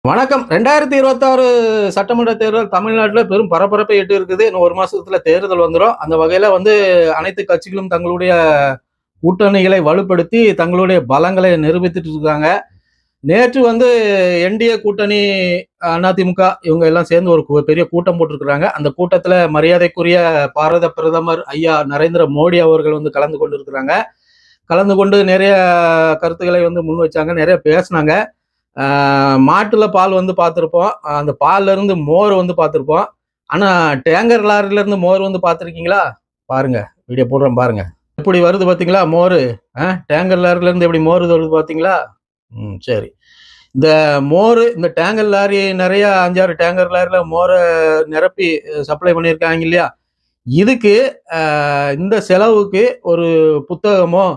வணக்கம். 2026 சட்டமன்ற தேர்தல் தமிழ்நாட்டுல பெரும் பரபரப்பை எட்டி இருக்குது. இன்னும் 1 மாசத்துல தேர்தல் வந்துரும். அந்த வகையில அனைத்து கட்சிகளும் தங்களுடைய கூட்டணிகளை வலுப்படுத்தி தங்களுடைய பலங்களை நிரூபித்துட்டு இருக்காங்க. நேற்று என்டிஏ கூட்டணி அதிமுக இவங்க எல்லாம் சேர்ந்து ஒரு பெரிய கூட்டம் போட்டிருக்கிறாங்க. அந்த கூட்டத்துல மரியாதைக்குரிய பாரத பிரதமர் ஐயா நரேந்திர மோடி அவர்கள் கலந்து கொண்டிருக்கிறாங்க. கலந்து கொண்டு நிறைய கருத்துக்களை முன் வச்சாங்க, நிறைய பேசினாங்க. மாட்டுல பால் பார்த்துருப்போம், அந்த பால்ல இருந்து மோர் பார்த்துருப்போம். ஆனா டேங்கர் லாரில இருந்து மோர் பார்த்துருக்கீங்களா? பாருங்க, வீடியோ போடுறோம் பாருங்க. எப்படி வருது பாத்தீங்களா மோரு? டேங்கர் லாரில இருந்து எப்படி மோர் வருது பாத்தீங்களா? சரி. இந்த மோரு, இந்த டேங்கர் லாரி நிறைய 5-6 டேங்கர் லாரில மோரை நிரப்பி சப்ளை பண்ணியிருக்காங்க இல்லையா? இதுக்கு இந்த செலவுக்கு ஒரு புத்தகமோ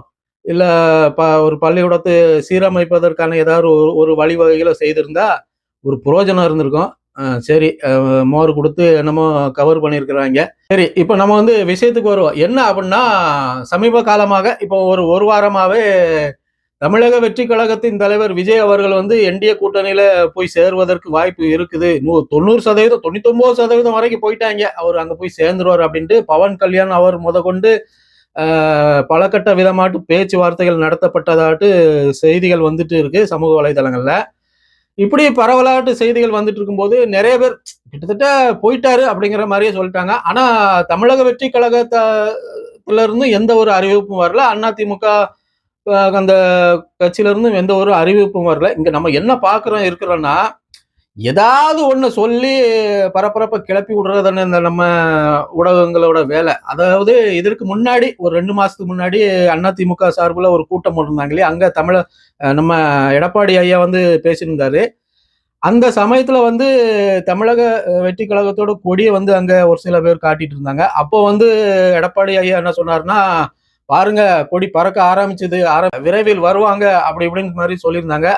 இல்ல ஒரு பள்ளிக்கூடத்தை சீரமைப்பதற்கான ஏதாவது ஒரு வழிவகைகளை செய்திருந்தா ஒரு புரோஜனம் இருந்திருக்கும். சரி, மோர் கொடுத்து என்னமோ கவர் பண்ணியிருக்கிறாங்க. சரி, இப்போ நம்ம விஷயத்துக்கு வருவோம். என்ன அப்படின்னா, சமீப காலமாக இப்போ ஒரு வாரமாவே தமிழக வெற்றி கழகத்தின் தலைவர் விஜய் அவர்கள் என்டிஏ கூட்டணியில போய் சேருவதற்கு வாய்ப்பு இருக்குது. 90%, 99% வரைக்கும் போயிட்டாங்க. அவர் அங்க போய் சேர்ந்துருவார் அப்படின்ட்டு பவன் கல்யாண் அவர் முதற்கொண்டு பலகட்ட விதமாட்டு பேச்சுவார்த்தைகள் நடத்தப்பட்டதாட்டு செய்திகள் வந்துட்டு இருக்கு சமூக வலைதளங்கள்ல. இப்படி பரவலாட்டு செய்திகள் வந்துட்டு இருக்கும்போது நிறைய பேர் கிட்டத்தட்ட போயிட்டாரு அப்படிங்கிற மாதிரியே சொல்லிட்டாங்க. ஆனா தமிழக வெற்றி கழகத்துல இருந்து எந்த ஒரு அறிவிப்பும் வரல. அதிமுக அந்த கட்சியில இருந்தும் எந்த ஒரு அறிவிப்பும் வரல. இங்க நம்ம என்ன இருக்கிறோம்னா, ஏதாவது ஒண்ணு சொல்லி பரபரப்பை கிளப்பி விடுறதுன்னு இந்த நம்ம ஊடகங்களோட வேலை. அதாவது இதற்கு முன்னாடி ஒரு 2 மாசத்துக்கு முன்னாடி அதிமுக சார்பில் ஒரு கூட்டம் போட்டிருந்தாங்க இல்லையா? அங்க நம்ம எடப்பாடி ஐயா பேசியிருந்தாரு. அந்த சமயத்துல தமிழக வெற்றி கழகத்தோட கொடியை அங்க ஒரு சில பேர் காட்டிட்டு இருந்தாங்க. அப்போ எடப்பாடி ஐயா என்ன சொன்னாருன்னா, பாருங்க கொடி பறக்க ஆரம்பிச்சது, விரைவில் வருவாங்க அப்படி இப்படின்னு மாதிரி சொல்லியிருந்தாங்க.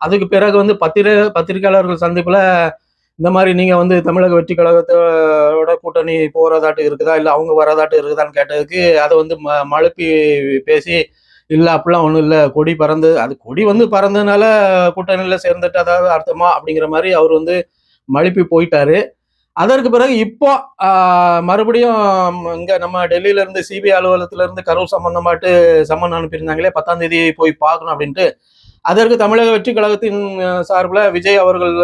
அதுக்கு பிறகு பத்திரிகையாளர்கள் சந்திப்புல இந்த மாதிரி நீங்க தமிழக வெற்றி கழகத்தோட கூட்டணி போறதாட்டு இருக்குதா இல்ல அவங்க வரதாட்டு இருக்குதான்னு கேட்டதுக்கு அதை மழுப்பி பேசி, இல்ல அப்படிலாம் ஒண்ணும் இல்ல, கொடி பறந்து, அது கொடி பறந்ததுனால கூட்டணியில சேர்ந்துட்டு அதாவது அர்த்தமா அப்படிங்கிற மாதிரி அவர் மழுப்பி போயிட்டாரு. அதற்கு பிறகு இப்போ மறுபடியும் இங்க நம்ம டெல்லியில இருந்து சிபிஐ அலுவலகத்துல இருந்து கரூர் சம்பந்தமாட்டு சம்மன் அனுப்பியிருந்தாங்களே 10ஆம் தேதி போய் பார்க்கணும் அப்படின்ட்டு. அதற்கு தமிழக வெற்றி கழகத்தின் சார்பில் விஜய் அவர்கள்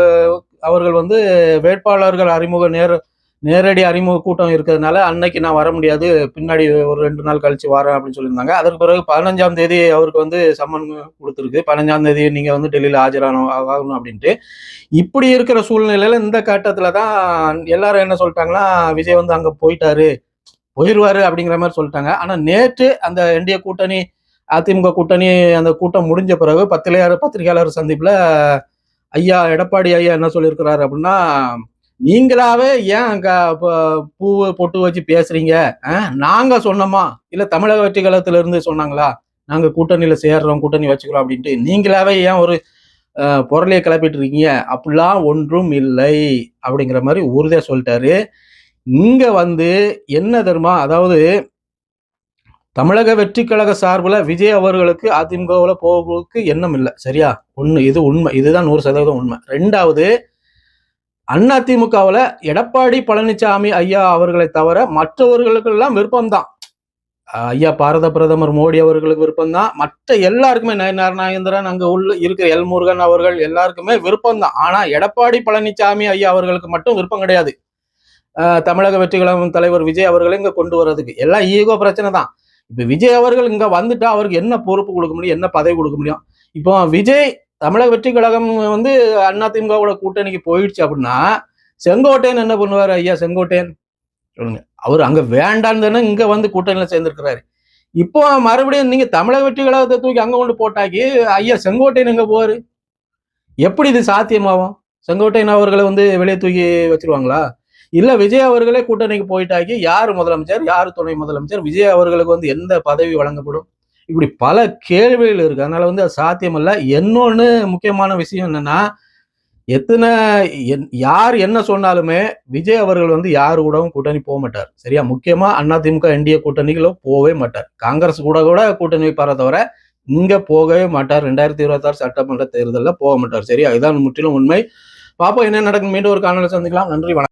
வேட்பாளர்கள் நேரடி அறிமுக கூட்டம் இருக்கிறதுனால அன்னைக்கு நான் வர முடியாது, பின்னாடி ஒரு 2 நாள் கழிச்சு வரேன் அப்படின்னு சொல்லியிருந்தாங்க. அதற்கு பிறகு 15ஆம் தேதி அவருக்கு சம்மன் கொடுத்துருக்கு. 15ஆம் தேதி நீங்க டெல்லியில ஆகணும் அப்படின்ட்டு. இப்படி இருக்கிற சூழ்நிலையில இந்த கட்டத்துல தான் எல்லாரும் என்ன சொல்லிட்டாங்கன்னா, விஜய் அங்க போயிருவாரு அப்படிங்கிற மாதிரி சொல்லிட்டாங்க. ஆனா நேற்று அந்த என்டிஏ கூட்டணி அதிமுக கூட்டணி அந்த கூட்டம் முடிஞ்ச பிறகு பத்திரிகையாளர் சந்திப்புல ஐயா எடப்பாடி ஐயா என்ன சொல்லியிருக்கிறாரு அப்படின்னா, நீங்களாவே ஏன் அங்க பூ பொட்டு வச்சு பேசுறீங்க? நாங்க சொன்னோமா இல்ல தமிழக வெற்றி கழகத்துல இருந்து சொன்னாங்களா நாங்க கூட்டணியில சேர்றோம், கூட்டணி வச்சுக்கிறோம் அப்படின்ட்டு? நீங்களாவே ஏன் ஒரு பொருளையை கிளப்பிட்டு இருக்கீங்க? அப்படிலாம் ஒன்றும் இல்லை அப்படிங்கிற மாதிரி உறுதியா சொல்லிட்டாரு. இங்க என்ன தெரியுமா, அதாவது தமிழக வெற்றி கழக சார்பில் விஜய் அவர்களுக்கு அதிமுகவில் போவதற்கு எண்ணம் இல்லை. சரியா? இது உண்மை, இதுதான் 100% உண்மை. 2வது, அதிமுகவில் எடப்பாடி பழனிசாமி ஐயா அவர்களை தவிர மற்றவர்களுக்கெல்லாம் விருப்பம்தான். ஐயா பாரத பிரதமர் மோடி அவர்களுக்கு விருப்பம்தான். மற்ற எல்லாருக்குமே நாகேந்திரன் அங்க இருக்கிற எல்முருகன் அவர்கள் எல்லாருக்குமே விருப்பம்தான். ஆனா எடப்பாடி பழனிசாமி ஐயா அவர்களுக்கு மட்டும் விருப்பம் கிடையாது. தமிழக வெற்றி கழகம் தலைவர் விஜய் அவர்களை இங்க கொண்டு வர்றதுக்கு எல்லாம் ஈகோ பிரச்சனை தான். இப்ப விஜய் அவர்கள் இங்க வந்துட்டா அவருக்கு என்ன பொறுப்பு கொடுக்க முடியும், என்ன பதவி கொடுக்க முடியும்? இப்போ விஜய் தமிழக வெற்றி கழகம் அதிமுகவோட கூட்டணிக்கு போயிடுச்சு அப்படின்னா செங்கோட்டையன் என்ன பண்ணுவாரு? ஐயா செங்கோட்டையன் சொல்லுங்க, அவர் அங்க வேண்டான்னு தானே இங்க கூட்டணியில சேர்ந்திருக்கிறாரு. இப்போ மறுபடியும் நீங்க தமிழக வெற்றி கழகத்தை தூக்கி அங்க கொண்டு போட்டாக்கி ஐயா செங்கோட்டையன் எங்க போவாரு? எப்படி இது சாத்தியமாகும்? செங்கோட்டையன் அவர்களை வெளியே தூக்கி வச்சிருவாங்களா? இல்ல விஜய் அவர்களே கூட்டணிக்கு போயிட்டாக்கி யாரு முதலமைச்சர், யாரு துணை முதலமைச்சர், விஜய் அவர்களுக்கு எந்த பதவி வழங்கப்படும்? இப்படி பல கேள்விகள் இருக்கு. அதனால அது சாத்தியம் இல்ல. இன்னொன்னு முக்கியமான விஷயம் என்னன்னா, யார் என்ன சொன்னாலுமே விஜய் அவர்கள் யாரு கூடவும் கூட்டணி போக மாட்டார். சரியா? முக்கியமா அதிமுக என்டிஏ கூட்டணிகளும் போகவே மாட்டார். காங்கிரஸ் கூட கூட்டணி வைப்பார தவிர இங்க போகவே மாட்டார். 2026 சட்டமன்ற தேர்தலில் போக மாட்டார். சரி, அதுதான் முற்றிலும் உண்மை. பாப்போம் என்ன நடக்கும். மீண்டும் ஒரு காணொலி சந்திக்கலாம். நன்றி, வணக்கம்.